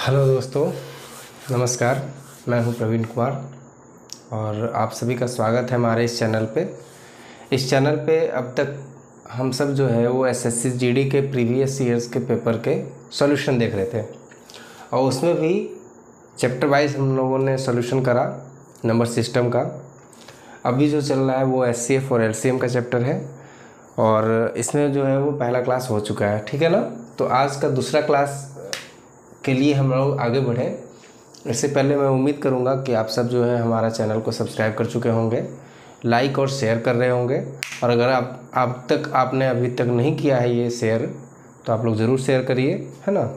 Hello दोस्तों, नमस्कार। मैं हूं प्रवीण कुमार और आप सभी का स्वागत है हमारे इस चैनल पे। इस चैनल पे अब तक हम सब जो है वो एसएससी जीडी के प्रीवियस ईयर्स के पेपर के सॉल्यूशन देख रहे थे और उसमें भी चैप्टर वाइज हम लोगों ने सॉल्यूशन करा नंबर सिस्टम का। अभी जो चल रहा है वो एचसीएफ और एलसीएम का चैप्टर है और इसमें जो है वो पहला क्लास हो चुका है, ठीक है ना। तो आज का दूसरा क्लास के लिए हम लोग आगे बढ़ें। इससे पहले मैं उम्मीद करूंगा कि आप सब जो है हमारा चैनल को सब्सक्राइब कर चुके होंगे, लाइक और शेयर कर रहे होंगे। और अगर आपने अभी तक नहीं किया है ये शेयर तो आप लोग ज़रूर शेयर करिए, है ना।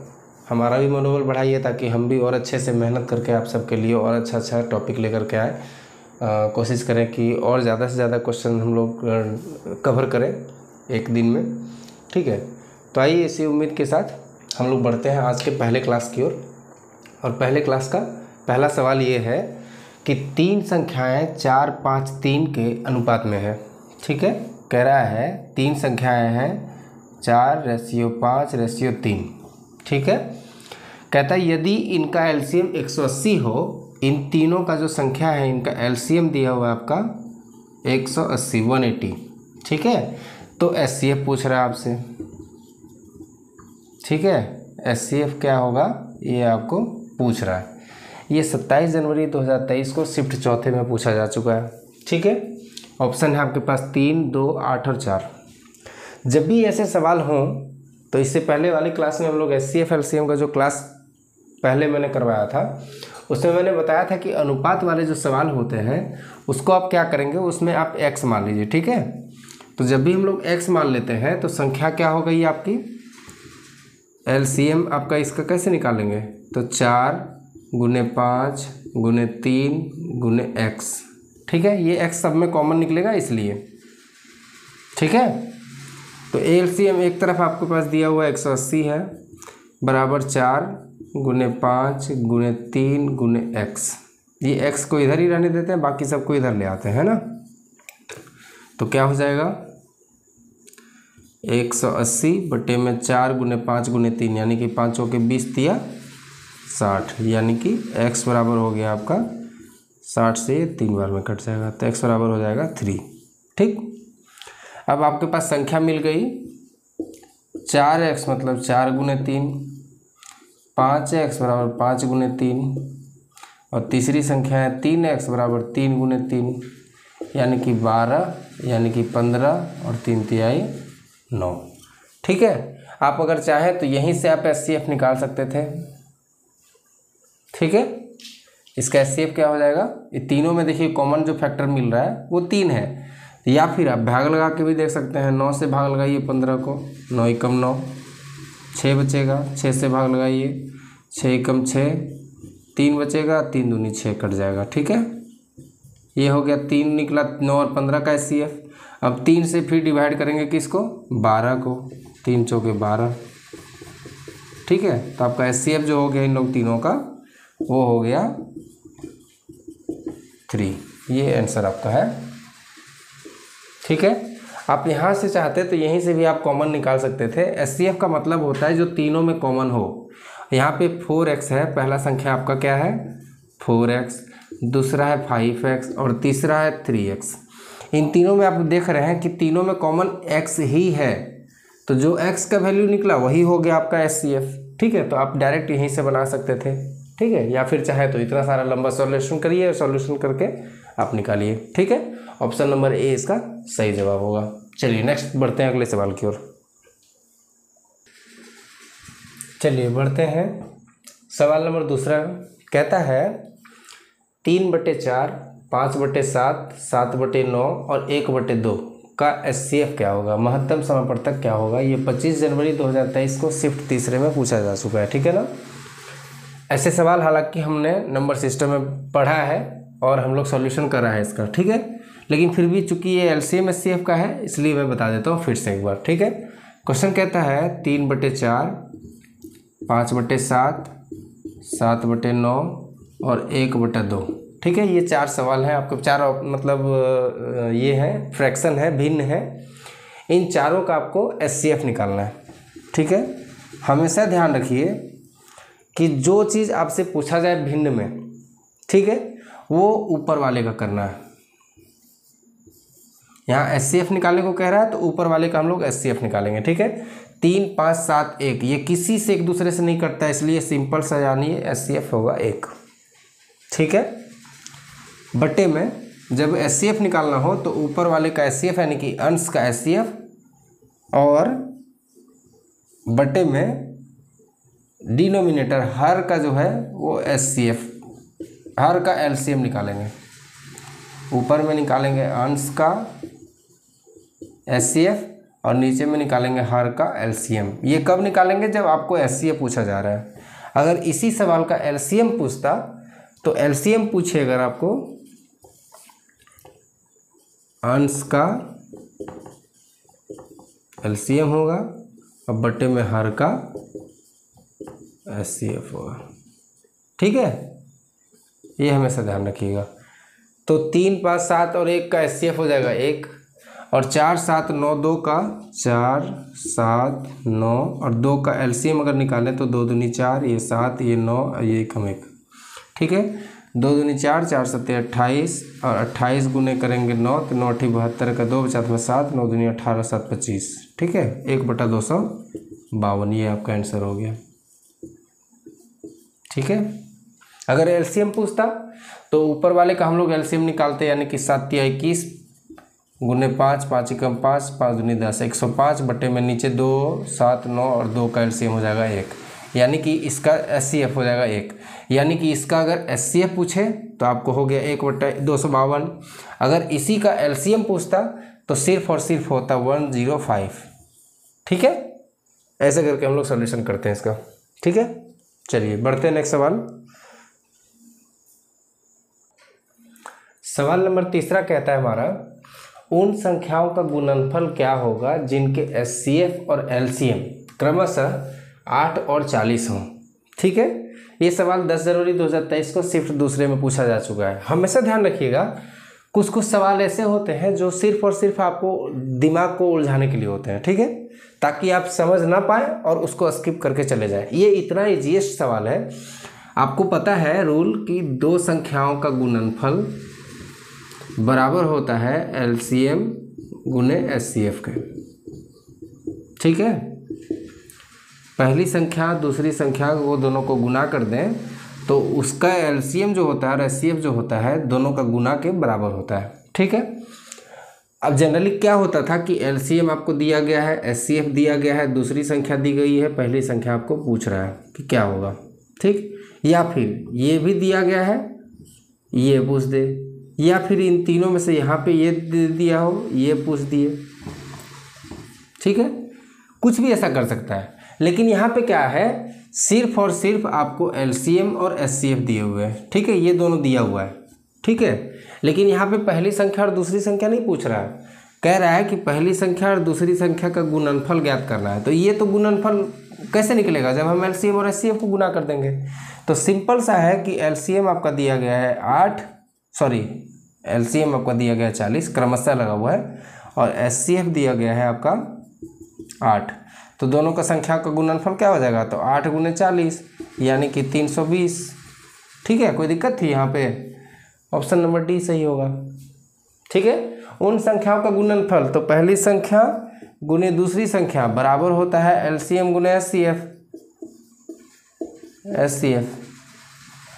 हमारा भी मनोबल बढ़ाइए ताकि हम भी और अच्छे से मेहनत करके आप सबके लिए और अच्छा टॉपिक लेकर के आए। कोशिश करें कि और ज़्यादा से ज़्यादा क्वेश्चन हम लोग कवर करें एक दिन में, ठीक है। तो आइए इसी उम्मीद के साथ हम लोग बढ़ते हैं आज के पहले क्लास की ओर। और पहले क्लास का पहला सवाल ये है कि तीन संख्याएं 4, 5, 3 के अनुपात में है, ठीक है। कह रहा है तीन संख्याएं हैं 4:5:3, ठीक है। कहता है यदि इनका एलसीएम 180 हो, इन तीनों का जो संख्या है इनका एलसीएम दिया हुआ है आपका 180, 180, ठीक है। तो एचसीएफ पूछ रहा है आपसे, ठीक है। एचसीएफ क्या होगा ये आपको पूछ रहा है। ये 27 जनवरी 2023 को शिफ्ट चौथे में पूछा जा चुका है, ठीक है। ऑप्शन है आपके पास 3, 2, 8 और 4। जब भी ऐसे सवाल हों तो इससे पहले वाली क्लास में हम लोग एचसीएफ एलसीएम का जो क्लास पहले मैंने करवाया था उसमें मैंने बताया था कि अनुपात वाले जो सवाल होते हैं उसको आप क्या करेंगे, उसमें आप x मान लीजिए, ठीक है। तो जब भी हम लोग x मान लेते हैं तो संख्या क्या हो गई आपकी, एलसीएम आपका इसका कैसे निकालेंगे, तो 4 × 5 × 3 × x, ठीक है। ये x सब में कॉमन निकलेगा इसलिए, ठीक है। तो एलसीएम एक तरफ आपके पास दिया हुआ 180 है बराबर 4 × 5 × 3 × x। ये x को इधर ही रहने देते हैं, बाकी सबको इधर ले आते हैं ना। तो क्या हो जाएगा 180 बटे में 4 × 5 × 3 यानी कि 5 के 20 दिया 60, यानी कि x बराबर हो गया आपका 60 से 3 बार में कट जाएगा तो x बराबर हो जाएगा 3, ठीक। अब आपके पास संख्या मिल गई 4x मतलब 4 × 3, 5x बराबर 5 × 3 और तीसरी संख्या है 3x बराबर 3 × 3 यानी कि 12 यानी कि 15 और 3 तिहाई 9, ठीक है। आप अगर चाहें तो यहीं से आप एचसीएफ निकाल सकते थे, ठीक है। इसका एचसीएफ क्या हो जाएगा, ये तीनों में देखिए कॉमन जो फैक्टर मिल रहा है वो 3 है। या फिर आप भाग लगा के भी देख सकते हैं, 9 से भाग लगाइए 15 को, 9 × 9 6 बचेगा, 6 से भाग लगाइए 6 × 6 3 बचेगा, 3 दूनी 6 कट जाएगा, ठीक है। ये हो गया 3 निकला, 9 और 15 का एचसीएफ। अब 3 से फिर डिवाइड करेंगे किसको, 12 को, 3 चौके 12, ठीक है। तो आपका एचसीएफ जो हो गया इन लोग तीनों का वो हो गया 3। ये आंसर आपका है, ठीक है। आप यहाँ से चाहते तो यहीं से भी आप कॉमन निकाल सकते थे। एचसीएफ का मतलब होता है जो तीनों में कॉमन हो। यहाँ पे 4x है, पहला संख्या आपका क्या है 4x, दूसरा है 5x और तीसरा है 3x। इन तीनों में आप देख रहे हैं कि तीनों में कॉमन x ही है, तो जो x का वैल्यू निकला वही हो गया आपका एचसीएफ, ठीक है। तो आप डायरेक्ट यहीं से बना सकते थे, ठीक है। या फिर चाहे तो इतना सारा लंबा सॉल्यूशन करिए और सॉल्यूशन करके आप निकालिए, ठीक है। ऑप्शन नंबर ए इसका सही जवाब होगा। चलिए नेक्स्ट बढ़ते हैं अगले सवाल की ओर। चलिए बढ़ते हैं सवाल नंबर दूसरा। कहता है 3/4, 5/7, 7/9 और 1/2 का एचसीएफ क्या होगा, महत्तम समापवर्तक क्या होगा। ये 25 जनवरी 2023 को शिफ्ट तीसरे में पूछा जा चुका है, ठीक है ना। ऐसे सवाल हालांकि हमने नंबर सिस्टम में पढ़ा है और हम लोग सॉल्यूशन करा है इसका, ठीक है। लेकिन फिर भी चूंकि ये एलसीएम एचसीएफ का है इसलिए मैं बता देता हूँ फिर से एक बार, ठीक है। क्वेश्चन कहता है 3/4, 5/7, 7/9 और 1/2, ठीक है। ये 4 सवाल हैं आपको, 4 मतलब ये है फ्रैक्शन है, भिन्न है। इन चारों का आपको एचसीएफ निकालना है, ठीक है। हमेशा ध्यान रखिए कि जो चीज़ आपसे पूछा जाए भिन्न में, ठीक है, वो ऊपर वाले का करना है। यहाँ एचसीएफ निकालने को कह रहा है तो ऊपर वाले का हम लोग एचसीएफ निकालेंगे, ठीक है। 3 5 7 1 ये किसी से एक दूसरे से नहीं कटता है, इसलिए सिंपल सा जानिए एचसीएफ होगा 1, ठीक है। बटे में जब एचसीएफ निकालना हो तो ऊपर वाले का एचसीएफ यानी कि अंश का एचसीएफ, और बटे में डिनोमिनेटर हर का जो है वो एचसीएफ, हर का एलसीएम निकालेंगे। ऊपर में निकालेंगे अंश का एचसीएफ और नीचे में निकालेंगे हर का एलसीएम। ये कब निकालेंगे? जब आपको एचसीएफ पूछा जा रहा है। अगर इसी सवाल का एलसीएम पूछता तो एलसीएम पूछे अगर आपको अंश का एलसीएम होगा और बटे में हर का एचसीएफ होगा, ठीक है। ये हमेशा ध्यान रखिएगा। तो 3 5 7 और 1 का एचसीएफ हो जाएगा 1, और 4 7 9 2 का 4 7 9 और 2 का एलसीएम अगर निकालें तो 2 दूनी 4, ये 7, ये 9, ये 1 हम 1, ठीक है। 2 दूनी 4, 4 7 28 और 28 गुने करेंगे 9 तो 9 8 72 का 2 बचा में 7, 9 दूनी 18 7 25, ठीक है। 1/252 ये आपका आंसर हो गया, ठीक है। अगर एलसीएम पूछता तो ऊपर वाले का हम लोग एलसीएम निकालते, यानी कि 7 तिया 21 गुने 5, 5 एकम 5, 5 दूनी 10, 105 बटे में नीचे 2 7 9 और 2 का एलसीएम हो जाएगा 1, यानी कि इसका एचसीएफ हो जाएगा 1। यानी कि इसका अगर एचसीएफ पूछे तो आपको हो गया 1/252। अगर इसी का एलसीएम पूछता तो सिर्फ और सिर्फ होता 105, ठीक है। ऐसे करके हम लोग सॉल्यूशन करते हैं इसका, ठीक है। चलिए बढ़ते हैं नेक्स्ट सवाल। सवाल नंबर 3 कहता है हमारा, उन संख्याओं का गुणनफल क्या होगा जिनके एचसीएफ और एलसीएम क्रमशः 8 और 40 हों, ठीक है। ये सवाल 10 जनवरी 2023 को शिफ्ट दूसरे में पूछा जा चुका है। हमेशा ध्यान रखिएगा, कुछ कुछ सवाल ऐसे होते हैं जो सिर्फ और सिर्फ आपको दिमाग को उलझाने के लिए होते हैं, ठीक है, ताकि आप समझ ना पाए और उसको स्किप करके चले जाएं। ये इतना इजीएस्ट सवाल है। आपको पता है रूल कि 2 संख्याओं का गुणनफल बराबर होता है एलसीएम गुने एचसीएफ के, ठीक है। पहली संख्या दूसरी संख्या वो दोनों को गुना कर दें तो उसका एलसीएम जो होता है और एचसीएफ जो होता है दोनों का गुना के बराबर होता है, ठीक है। अब जनरली क्या होता था कि एलसीएम आपको दिया गया है, एचसीएफ दिया गया है, दूसरी संख्या दी गई है, पहली संख्या आपको पूछ रहा है कि क्या होगा, ठीक। या फिर ये भी दिया गया है, ये पूछ दे, या फिर इन तीनों में से यहाँ पे ये दे दिया हो, ये पूछ दिए, ठीक है। कुछ भी ऐसा कर सकता है, लेकिन यहाँ पे क्या है, सिर्फ और सिर्फ आपको एलसीएम और एचसीएफ दिए हुए हैं, ठीक है। ये दोनों दिया हुआ है, ठीक है। लेकिन यहाँ पे पहली संख्या और दूसरी संख्या नहीं पूछ रहा है, कह रहा है कि पहली संख्या और दूसरी संख्या का गुणनफल ज्ञात करना है। तो ये तो गुणनफल कैसे निकलेगा जब हम एलसीएम और एचसीएफ को गुना कर देंगे। तो सिंपल सा है कि एलसीएम आपका दिया गया है 8, एलसीएम आपका दिया गया है 40, क्रमशः लगा हुआ है, और एचसीएफ दिया गया है आपका 8। तो दोनों का संख्या का गुणनफल क्या हो जाएगा, तो 8 गुने 40 यानी कि 320, ठीक है। कोई दिक्कत थी यहाँ पे? ऑप्शन नंबर डी सही होगा, ठीक है। उन संख्याओं का गुणनफल, तो पहली संख्या गुने दूसरी संख्या बराबर होता है एलसीएम गुने एचसीएफ,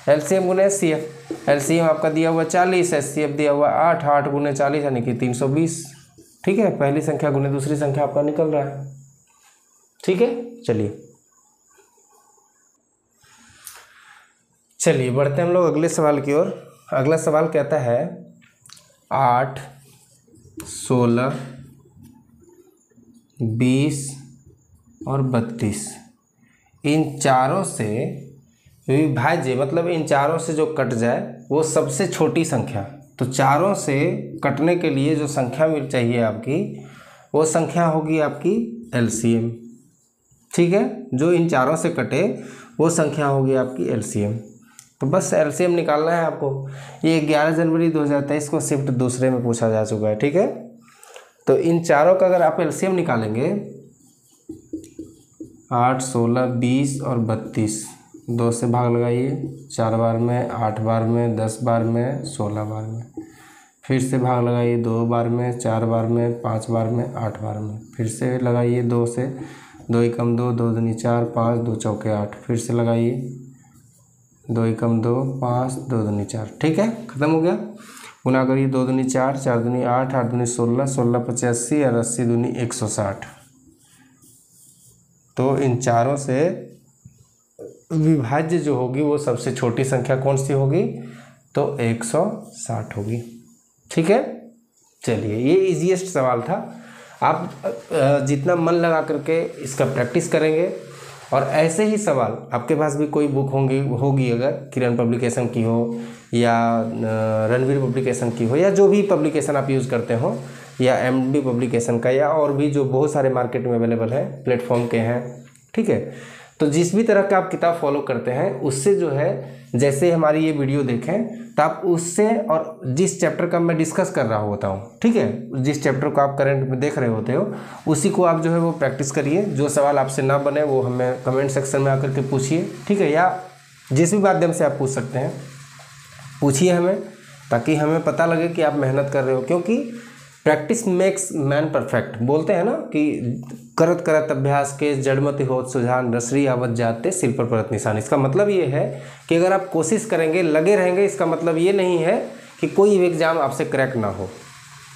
एलसीएम गुने एचसीएफ। एलसीएम आपका दिया हुआ 40, एचसीएफ दिया हुआ 8, 8 गुने 40 यानी कि 320, ठीक है। पहली संख्या गुने दूसरी संख्या आपका निकल रहा है, ठीक है। चलिए बढ़ते हैं हम लोग अगले सवाल की ओर। अगला सवाल कहता है 8, 16, 20 और 32 इन चारों से विभाज्य, मतलब इन चारों से जो कट जाए वो सबसे छोटी संख्या। तो चारों से कटने के लिए जो संख्या मिल चाहिए आपकी, वो संख्या होगी आपकी एलसीएम, ठीक है। जो इन चारों से कटे वो संख्या होगी आपकी एलसीएम। तो बस एलसीएम निकालना है आपको। ये 11 जनवरी 2023 को शिफ्ट दूसरे में पूछा जा चुका है, ठीक है। तो इन चारों का अगर आप एलसीएम निकालेंगे 8, 16, 20 और 32, 2 से भाग लगाइए, 4 बार में, 8 बार में, 10 बार में, 16 बार में। फिर से भाग लगाइए 2 बार में, 4 बार में, 5 बार में, 8 बार में। फिर से लगाइए 2 से, 2 एकम 2, 2 दूनी 4, 5, 2 चौके 8। फिर से लगाइए 2 एकम 2, 5, 2 दूनी 4। ठीक है, खत्म हो गया। गुना करिए 2 दूनी 4, 4 दूनी 8, 8 दूनी 16, 16 पचे 80 और 80 दूनी 160। तो इन चारों से विभाज्य जो होगी वो सबसे छोटी संख्या कौन सी होगी? तो 160 होगी। ठीक है, चलिए ये इजीएस्ट सवाल था। आप जितना मन लगा करके इसका प्रैक्टिस करेंगे और ऐसे ही सवाल आपके पास भी कोई बुक होगी अगर किरण पब्लिकेशन की हो या रणवीर पब्लिकेशन की हो या जो भी पब्लिकेशन आप यूज़ करते हो या एमडी पब्लिकेशन का या और भी जो बहुत सारे मार्केट में अवेलेबल है, प्लेटफॉर्म के हैं। ठीक है, तो जिस भी तरह का आप किताब फॉलो करते हैं उससे जो है, जैसे हमारी ये वीडियो देखें तो आप उससे, और जिस चैप्टर का मैं डिस्कस कर रहा होता हूँ, ठीक है, जिस चैप्टर को आप करंट में देख रहे होते हो उसी को आप जो है वो प्रैक्टिस करिए। जो सवाल आपसे ना बने वो हमें कमेंट सेक्शन में आकर के पूछिए। ठीक है, या जिस भी माध्यम से आप पूछ सकते हैं पूछिए हमें, ताकि हमें पता लगे कि आप मेहनत कर रहे हो। क्योंकि प्रैक्टिस मेक्स मैन परफेक्ट बोलते हैं ना कि करत करत अभ्यास के जड़मति होत सुजान, रसरी आवत जाते सिर पर परत निशान। इसका मतलब ये है कि अगर आप कोशिश करेंगे, लगे रहेंगे, इसका मतलब ये नहीं है कि कोई एग्ज़ाम आपसे क्रैक ना हो।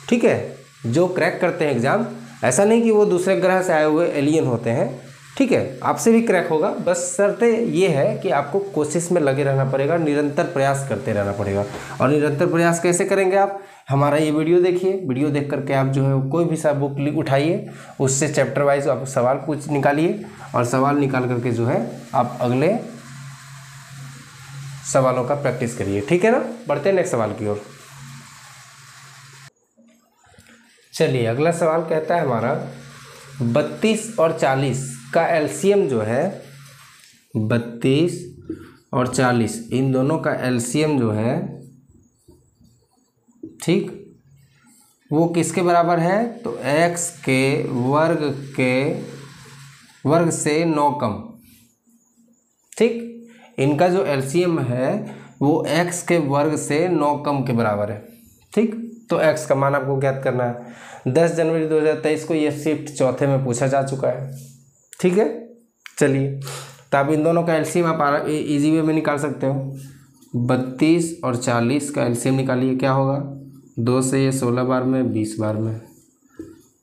ठीक है, जो क्रैक करते हैं एग्ज़ाम, ऐसा नहीं कि वो दूसरे ग्रह से आए हुए एलियन होते हैं। ठीक है, आपसे भी क्रैक होगा, बस शर्त ये है कि आपको कोशिश में लगे रहना पड़ेगा, निरंतर प्रयास करते रहना पड़ेगा। और निरंतर प्रयास कैसे करेंगे आप? हमारा ये वीडियो देखिए, वीडियो देख करके आप जो है कोई भी सा बुक उठाइए, उससे चैप्टर वाइज आप सवाल निकालिए और सवाल निकाल करके जो है आप अगले सवालों का प्रैक्टिस करिए। ठीक है ना, बढ़ते हैं नेक्स्ट सवाल की ओर। चलिए अगला सवाल कहता है हमारा 32 और 40 का एलसीएम जो है, 32 और 40 इन दोनों का एलसीएम जो है, ठीक, वो किसके बराबर है? तो x के वर्ग से 9 कम। ठीक, इनका जो एलसीएम है वो x के वर्ग से 9 कम के बराबर है। ठीक, तो x का मान आपको ज्ञात करना है। 10 जनवरी 2023 को ये शिफ्ट चौथे में पूछा जा चुका है। ठीक है, चलिए तो आप इन दोनों का एलसीएम आप इजी वे में निकाल सकते हो। 32 और 40 का एलसीएम निकालिए, क्या होगा? 2 से ये 16 बार में, 20 बार में,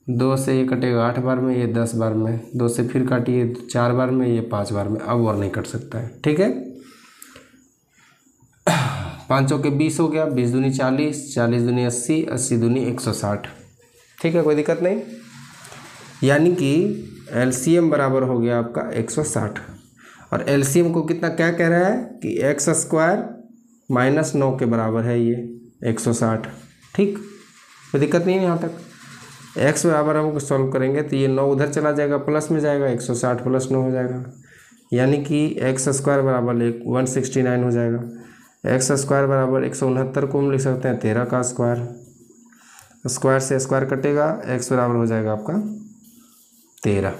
2 से ये कटेगा 8 बार में, ये 10 बार में, 2 से फिर काटिए 4 बार में, ये 5 बार में। अब और नहीं कट सकता है। ठीक है, 5 चौके 20 हो गया, 20 दूनी 40, 40 दूनी 80, 80 दूनी 160। ठीक है, कोई दिक्कत नहीं। यानी कि एलसीएम बराबर हो गया आपका 160। और एलसीएम को कितना क्या कह रहा है कि एक्स स्क्वायर माइनस 9 के बराबर है ये 160। ठीक, कोई दिक्कत नहीं है यहाँ तक। एक्स बराबर हम सॉल्व करेंगे तो ये 9 उधर चला जाएगा, प्लस में जाएगा, 160 प्लस 9 हो जाएगा। यानी कि एक्स स्क्वायर बराबर 169 हो जाएगा। एक्स स्क्वायर बराबर 169 को हम लिख सकते हैं 13 का स्क्वायर, स्क्वायर से स्क्वायर कटेगा, एक्स बराबर हो जाएगा आपका 13।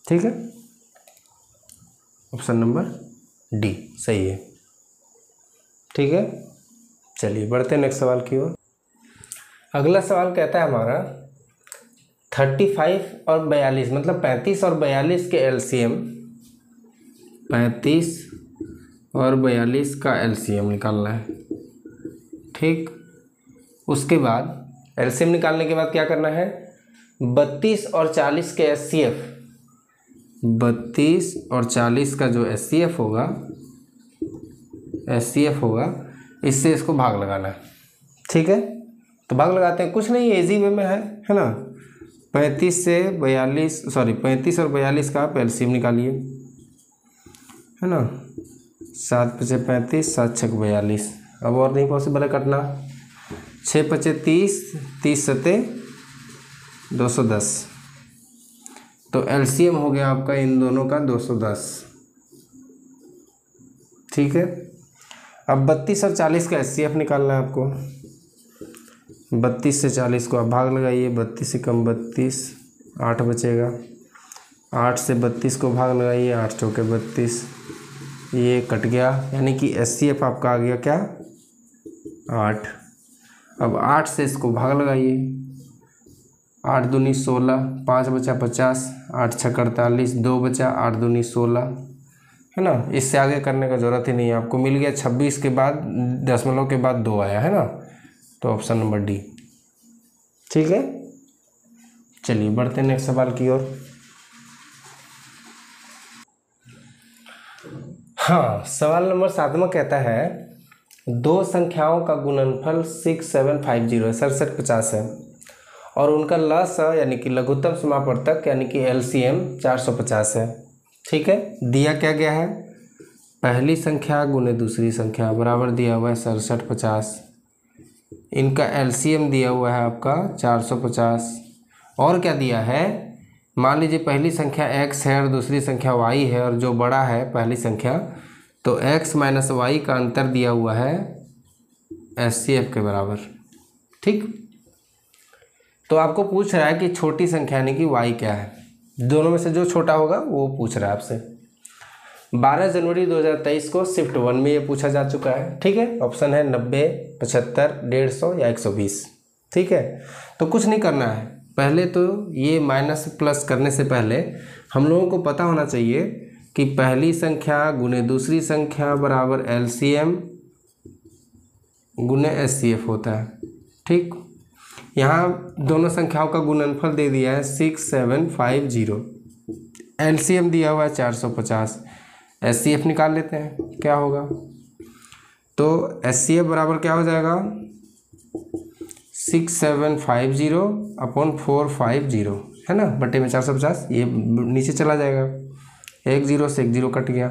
ठीक है, ऑप्शन नंबर डी सही है। ठीक है, चलिए बढ़ते हैं नेक्स्ट सवाल की ओर। अगला सवाल कहता है हमारा 35 और 42 मतलब 35 और 42 के एलसीएम, 35 और 42 का एलसीएम निकालना है। ठीक, उसके बाद एलसीएम निकालने के बाद क्या करना है? 32 और 40 के एचसीएफ, 32 और 40 का जो एचसीएफ होगा इससे इसको भाग लगाना है। ठीक है, तो भाग लगाते हैं, कुछ नहीं इजी वे में है ना। 35 और 42 का आप एलसीएम निकालिए, है ना। 7 पचे 35, 7 छक 42। अब और नहीं पॉसिबल है कटना। 6 पचे 30, 30 सते 210। तो एलसीएम हो गया आपका इन दोनों का 210। ठीक है, अब 32 और 40 का एचसीएफ निकालना है आपको। 32 से 40 को आप भाग लगाइए, 32 से कम 32, 8 बचेगा। 8 से 32 को भाग लगाइए, 8 चौके 32, ये कट गया, यानी कि HCF आपका आ गया क्या 8। अब 8 से इसको भाग लगाइए, 8 दूनी 16, 5 बचा 50, 8 छः 48, 2 बचा, 8 दूनी 16, है ना। इससे आगे करने का ज़रूरत ही नहीं है, आपको मिल गया 26 के बाद दशमलव के बाद 2 आया, है ना, तो ऑप्शन नंबर डी। ठीक है, चलिए बढ़ते हैं नेक्स्ट सवाल की ओर। हाँ, सवाल नंबर 7वां कहता है दो संख्याओं का गुणनफल 6750 है, 6750 है, और उनका लसाअ यानी कि लघुत्तम समापवर्तक यानी कि LCM 450 है। ठीक है, दिया क्या गया है, पहली संख्या गुने दूसरी संख्या बराबर दिया हुआ है 6750, इनका LCM दिया हुआ है आपका 450, और क्या दिया है, मान लीजिए पहली संख्या x है और दूसरी संख्या y है, और जो बड़ा है पहली संख्या, तो x माइनस वाई का अंतर दिया हुआ है HCF के बराबर। ठीक, तो आपको पूछ रहा है कि छोटी संख्या यानी कि y क्या है, दोनों में से जो छोटा होगा वो पूछ रहा है आपसे। 12 जनवरी 2023 को शिफ्ट 1 में ये पूछा जा चुका है। ठीक है, ऑप्शन है 90, 75, 150 या 120। ठीक है, तो कुछ नहीं करना है, पहले तो ये माइनस प्लस करने से पहले हम लोगों को पता होना चाहिए कि पहली संख्या गुने दूसरी संख्या बराबर LCM गुने HCF होता है। ठीक, यहाँ दोनों संख्याओं का गुणनफल दे दिया है 6750, LCM दिया हुआ है 450, HCF निकाल लेते हैं क्या होगा, तो HCF बराबर क्या हो जाएगा 6750 अपॉन 450, है ना, बटे में 450, ये नीचे चला जाएगा, 1 0 से 1 0 कट गया,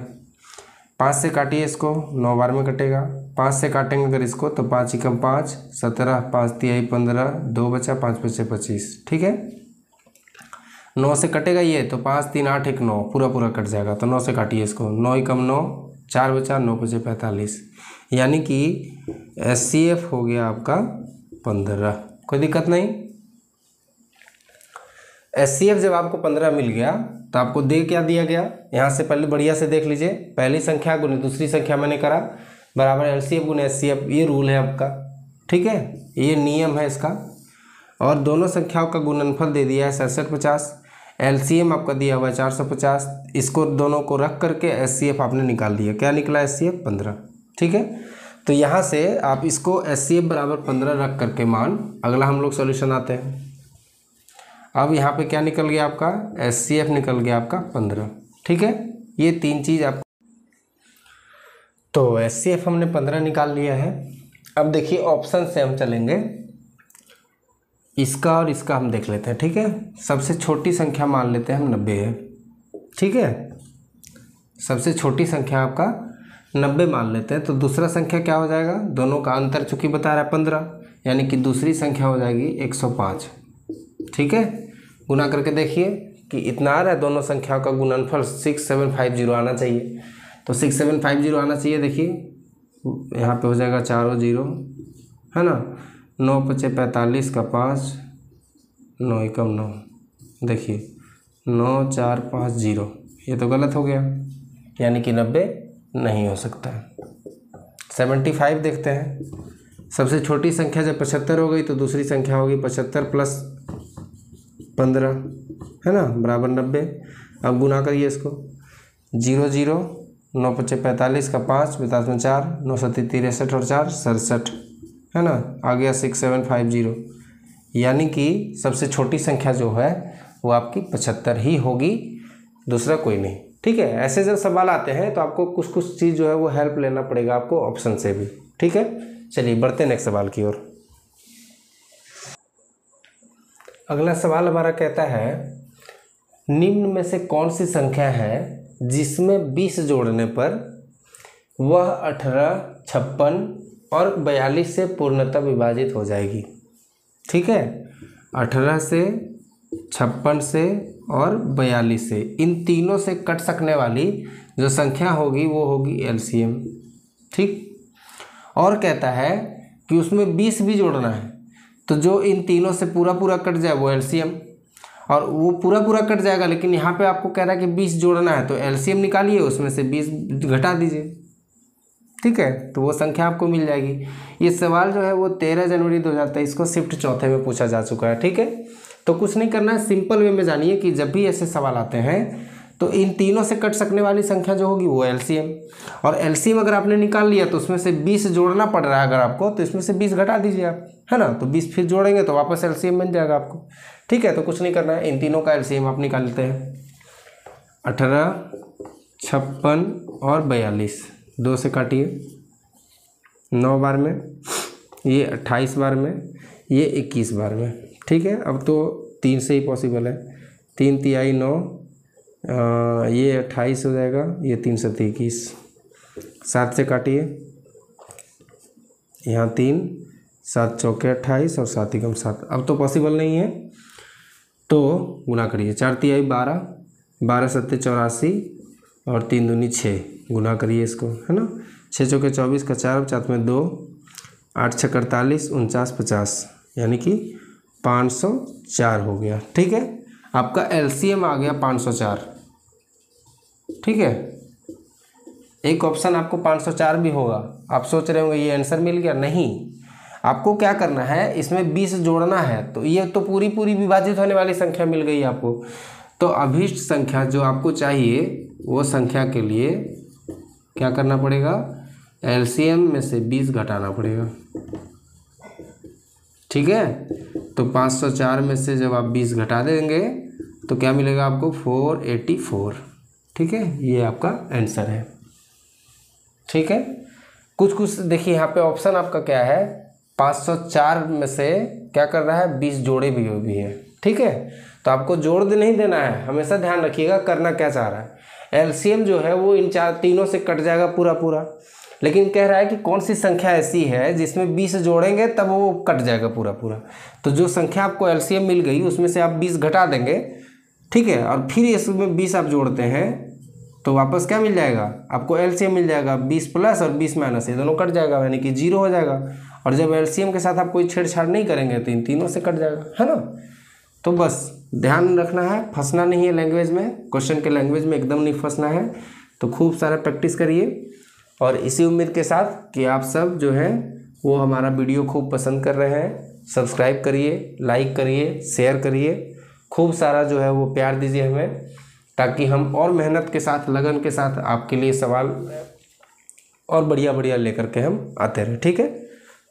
5 से काटिए इसको, 9 बार में कटेगा, 5 से काटेंगे अगर इसको तो 5 एकम 5, 17, 5 तिहाई 15, 2 बचा, 5 बचे 25। ठीक है, 9 से कटेगा ये तो 5 3 8 1 9 पूरा पूरा कट जाएगा, तो 9 से काटिए इसको, 9 एकम 9, 4 बचा, 9 बचे 45, यानी कि HCF हो गया आपका 15। कोई दिक्कत नहीं, HCF जब आपको 15 मिल गया तो आपको दे क्या दिया गया, यहाँ से पहले बढ़िया से देख लीजिए, पहली संख्या गुने दूसरी संख्या मैंने करा बराबर LCF गुने HCF, ये रूल है आपका। ठीक है, ये नियम है इसका, और दोनों संख्याओं का गुणनफल दे दिया है 6750, LCM आपका दिया हुआ है 450, इसको दोनों को रख करके HCF आपने निकाल दिया, क्या निकला HCF 15। ठीक है, तो यहाँ से आप इसको HCF बराबर 15 रख करके मान, अगला हम लोग सॉल्यूशन आते हैं। अब यहाँ पे क्या निकल गया आपका, HCF निकल गया आपका 15। ठीक है, ये तीन चीज़ आप, तो HCF हमने 15 निकाल लिया है। अब देखिए ऑप्शन से हम चलेंगे, इसका और इसका हम देख लेते हैं। ठीक है, सबसे छोटी संख्या मान लेते हैं हम 90 है। ठीक है, सबसे छोटी संख्या आपका 90 मान लेते हैं, तो दूसरा संख्या क्या हो जाएगा, दोनों का अंतर चूंकि बता रहा है 15, यानी कि दूसरी संख्या हो जाएगी 105। ठीक है, गुना करके देखिए कि इतना आ रहा है, दोनों संख्याओं का गुणनफल 6750 आना चाहिए, तो 6750 आना चाहिए। देखिए यहाँ पे हो जाएगा 4 0, है ना, 9 पचे 45 का 5, 9 एकम 9, देखिए 9 4 5 0, ये तो गलत हो गया, यानी कि 90 नहीं हो सकता है। 75 देखते हैं, सबसे छोटी संख्या जब 75 हो गई तो दूसरी संख्या होगी 75 प्लस 15, है ना, बराबर 90। अब गुना करिए इसको, 0 0, 9 पचे 45 का 5, 50 में 4, 9 सत्ती 63 और 4 67, है ना, आ गया 6750, यानी कि सबसे छोटी संख्या जो है वो आपकी 75 ही होगी, दूसरा कोई नहीं। ठीक है, ऐसे जब सवाल आते हैं तो आपको कुछ कुछ चीज़ जो है वो हेल्प लेना पड़ेगा आपको ऑप्शन से भी। ठीक है, चलिए बढ़ते हैं नेक्स्ट सवाल की ओर। अगला सवाल हमारा कहता है निम्न में से कौन सी संख्या है जिसमें 20 जोड़ने पर वह 18, 56 और 42 से पूर्णतः विभाजित हो जाएगी। ठीक है, 18 से, 56 से और 42 से, इन तीनों से कट सकने वाली जो संख्या होगी वो होगी LCM। ठीक, और कहता है कि उसमें 20 भी जोड़ना है, तो जो इन तीनों से पूरा पूरा कट जाए वो LCM, और वो पूरा पूरा कट जाएगा, लेकिन यहाँ पे आपको कह रहा है कि 20 जोड़ना है, तो एलसीएम निकालिए, उसमें से 20 घटा दीजिए, ठीक है, तो वो संख्या आपको मिल जाएगी। ये सवाल जो है वो 13 जनवरी 2023 को शिफ्ट चौथे में पूछा जा चुका है, ठीक है। तो कुछ नहीं करना है, सिंपल वे में जानिए कि जब भी ऐसे सवाल आते हैं तो इन तीनों से कट सकने वाली संख्या जो होगी वो एलसीएम, और एलसीएम अगर आपने निकाल लिया तो उसमें से 20 जोड़ना पड़ रहा है अगर आपको, तो इसमें से 20 घटा दीजिए आप, है ना, तो 20 फिर जोड़ेंगे तो वापस एलसीएम बन जाएगा आपको, ठीक है। तो कुछ नहीं करना है, इन तीनों का एलसीएम आप निकाल लेते हैं। 18, 56 और 42, 2 से काटिए, 9 बार में, ये 28 बार में, ये 21 बार में, ठीक है। अब तो 3 से ही पॉसिबल है, 3 तिहाई 9, ये 28 हो जाएगा, ये 3 से 21, 7 से काटिए, यहाँ 3, 7 चौके 28 और 7 एकम 7, अब तो पॉसिबल नहीं है, तो गुना करिए, 4 तिहाई 12, 12 सत्ते 84 और 3 दूनी 6, गुना करिए इसको, है ना, 6 चौके 24 का 4, 4 में 2, 8 6 48, 49 50, यानी कि 504 हो गया, ठीक है। आपका एलसीएम आ गया 504, ठीक है। एक ऑप्शन आपको 504 भी होगा, आप सोच रहे होंगे ये आंसर मिल गया, नहीं, आपको क्या करना है, इसमें 20 जोड़ना है, तो ये तो पूरी पूरी विभाजित होने वाली संख्या मिल गई आपको। तो अभीष्ट संख्या जो आपको चाहिए वो संख्या के लिए क्या करना पड़ेगा, एलसीएम में से 20 घटाना पड़ेगा, ठीक है। तो 504 में से जब आप 20 घटा देंगे तो क्या मिलेगा आपको, 484, ठीक है, ये आपका आंसर है, ठीक है। कुछ कुछ देखिए यहाँ पे ऑप्शन आपका क्या है, 504 में से क्या कर रहा है, 20 जोड़े भी है, ठीक है। तो आपको जोड़ नहीं देना है, हमेशा ध्यान रखिएगा करना क्या चाह रहा है। एलसीएम जो है वो इन तीनों से कट जाएगा पूरा पूरा, लेकिन कह रहा है कि कौन सी संख्या ऐसी है जिसमें 20 जोड़ेंगे तब वो कट जाएगा पूरा पूरा। तो जो संख्या आपको एलसीएम मिल गई उसमें से आप 20 घटा देंगे, ठीक है, और फिर इसमें 20 आप जोड़ते हैं तो वापस क्या मिल जाएगा आपको, एलसीएम मिल जाएगा, 20 प्लस और 20 माइनस, ये दोनों कट जाएगा, यानी कि 0 हो जाएगा। और जब एलसीएम के साथ आप कोई छेड़छाड़ नहीं करेंगे तो इन तीनों से कट जाएगा, है ना। तो बस ध्यान रखना है, फंसना नहीं है लैंग्वेज में, क्वेश्चन के लैंग्वेज में एकदम नहीं फंसना है। तो खूब सारा प्रैक्टिस करिए, और इसी उम्मीद के साथ कि आप सब जो है वो हमारा वीडियो खूब पसंद कर रहे हैं, सब्सक्राइब करिए, लाइक करिए, शेयर करिए, खूब सारा जो है वो प्यार दीजिए हमें, ताकि हम और मेहनत के साथ, लगन के साथ आपके लिए सवाल और बढ़िया बढ़िया लेकर के हम आते रहें, ठीक है।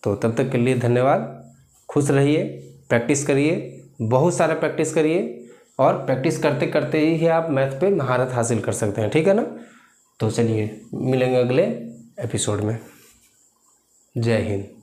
तो तब तक के लिए धन्यवाद, खुश रहिए, प्रैक्टिस करिए, बहुत सारा प्रैक्टिस करिए, और प्रैक्टिस करते करते ही आप मैथ पे महारत हासिल कर सकते हैं, ठीक है ना। तो चलिए मिलेंगे अगले एपिसोड में, जय हिंद।